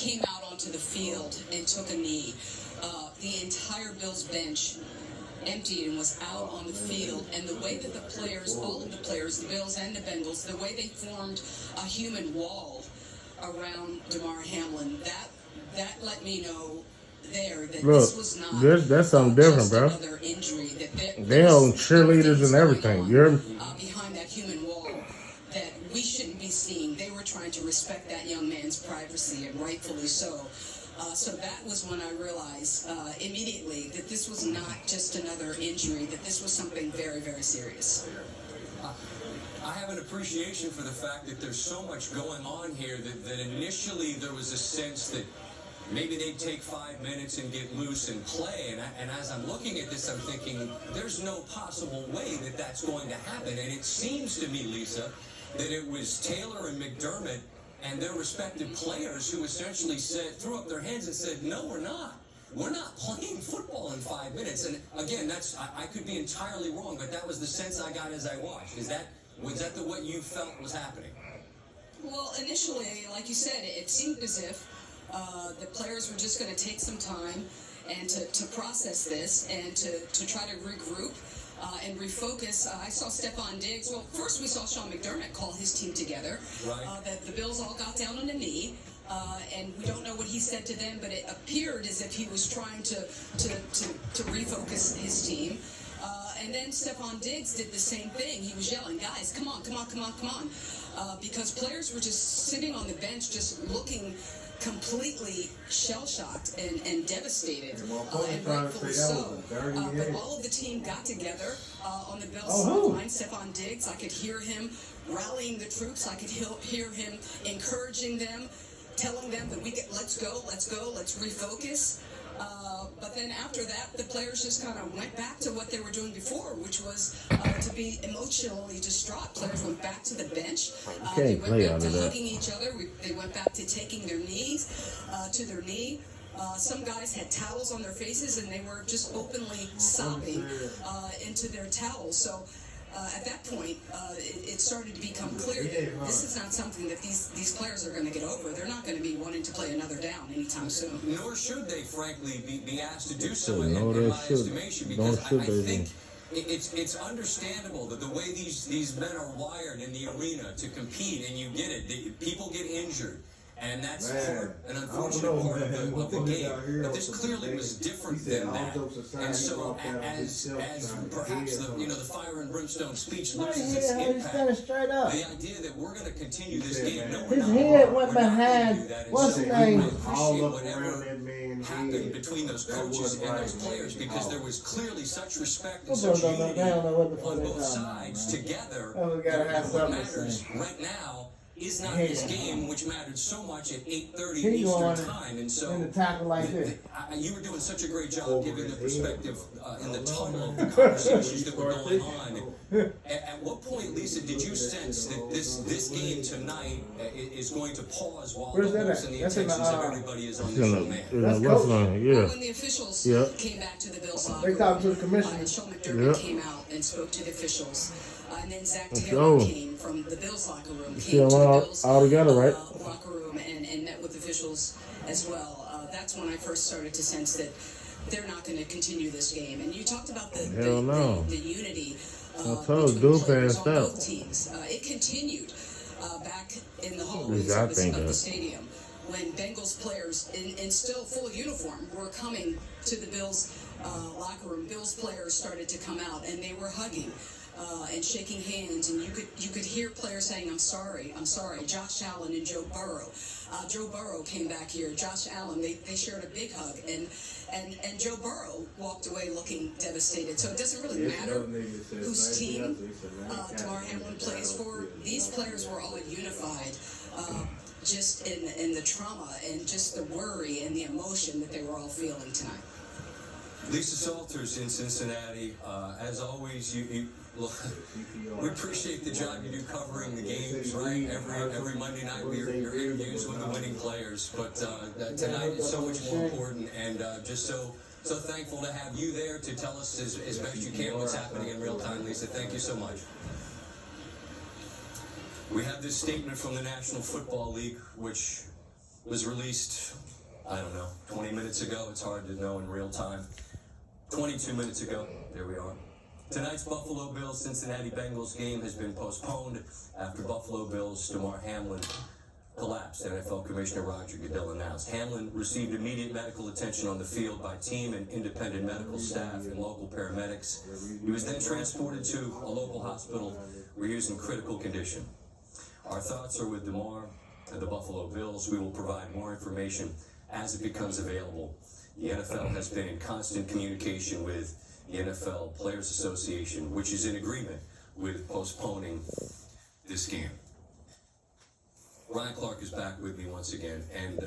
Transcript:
came out onto the field and took a knee, the entire Bills bench emptied and was out on the field, and the way that the players, all of the players, the Bills and the Bengals, the way they formed a human wall around DeMar Hamlin, that let me know there that this was not that's something different, bro. another injury. That they hold cheerleaders and everything. You're behind that human wall that we shouldn't be seeing. They were trying to respect that young man's privacy, and rightfully so. So that was when I realized immediately that this was not just another injury, that this was something very, very serious. I have an appreciation for the fact that there's so much going on here that initially there was a sense that maybe they'd take 5 minutes and get loose and play. And as I'm looking at this, I'm thinking there's no possible way that that's going to happen. And it seems to me, Lisa, that it was Taylor and McDermott and their respective players who essentially threw up their hands and said, no, we're not. We're not playing football in 5 minutes. And again, I could be entirely wrong, but that was the sense I got as I watched. Was that what you felt was happening? Well, initially, like you said, it seemed as if the players were just going to take some time and to process this and to try to regroup and refocus. I saw Stephon Diggs. Well, first we saw Sean McDermott call his team together. Right. That the Bills all got down on a knee. And we don't know what he said to them, but it appeared as if he was trying to refocus his team. And then Stephon Diggs did the same thing. He was yelling, guys, come on, come on, come on, come on. Because players were just sitting on the bench just looking completely shell-shocked and devastated, and rightfully so. But all of the team got together on the Bills sideline. Stephon Diggs, I could hear him rallying the troops. I could hear him encouraging them, telling them that let's go, let's refocus. But then after that, the players just kind of went back to what they were doing before, which was to be emotionally distraught. Players went back to the bench. They went back to hugging each other. They went back to taking their knees to their knee. Some guys had towels on their faces, and they were just openly sobbing into their towels. So at that point, it started to become clear that this is not something that these players are going to get over. They're not going to be wanting to play another down anytime soon. Nor should they, frankly, be asked to do so in my estimation, because I think it's understandable that the way these men are wired in the arena to compete, and you get it, people get injured. And that's an unfortunate part of the game. But this clearly was different than that. And so as perhaps the fire and brimstone speech loses its impact, the idea that we're going to continue this game, no, we're not. His head went behind, what's his name? Appreciate whatever happened between those coaches and those players, because there was clearly such respect and such unity on both sides together. What matters right now is not this game, which mattered so much at 8:30 Eastern time. And so you were doing such a great job giving the perspective in the tunnel of the conversations that were going on. At what point, Lisa, did you sense that this game tonight is going to pause while the hopes and the intentions of everybody is on the show, man? When the officials came back to the Bills locker room, Sean McDermott came out and spoke to the officials. And then Zach Taylor came from the Bills locker room, came to the Bills locker room and met with officials as well. That's when I first started to sense that they're not going to continue this game. And you talked about the unity between players on both teams. It continued back in the hallways of the stadium when Bengals players, in still full uniform, were coming to the Bills locker room. Bills players started to come out, and they were hugging and shaking hands, and you could hear players saying, I'm sorry. Josh Allen and Joe Burrow. Joe Burrow came back here. Josh Allen, they shared a big hug, and Joe Burrow walked away looking devastated. So it doesn't really matter whose team DeMar Hamlin plays for. These players were all unified, just in the trauma and just the worry and the emotion that they were all feeling tonight. Lisa Salters in Cincinnati. As always, we appreciate the job you do covering the games, right? Every Monday night, your interviews with the winning players. But tonight is so much more important, and just so thankful to have you there to tell us as best you can what's happening in real time, Lisa. Thank you so much. We have this statement from the National Football League, which was released, I don't know, 20 minutes ago. It's hard to know in real time. 22 minutes ago, there we are. Tonight's Buffalo Bills-Cincinnati Bengals game has been postponed after Buffalo Bills' Demar Hamlin collapsed, NFL Commissioner Roger Goodell announced. Hamlin received immediate medical attention on the field by team and independent medical staff and local paramedics. He was then transported to a local hospital where he was in critical condition. Our thoughts are with Demar and the Buffalo Bills. We will provide more information as it becomes available. The NFL has been in constant communication with the NFL Players Association, which is in agreement with postponing this game. Ryan Clark is back with me once again, and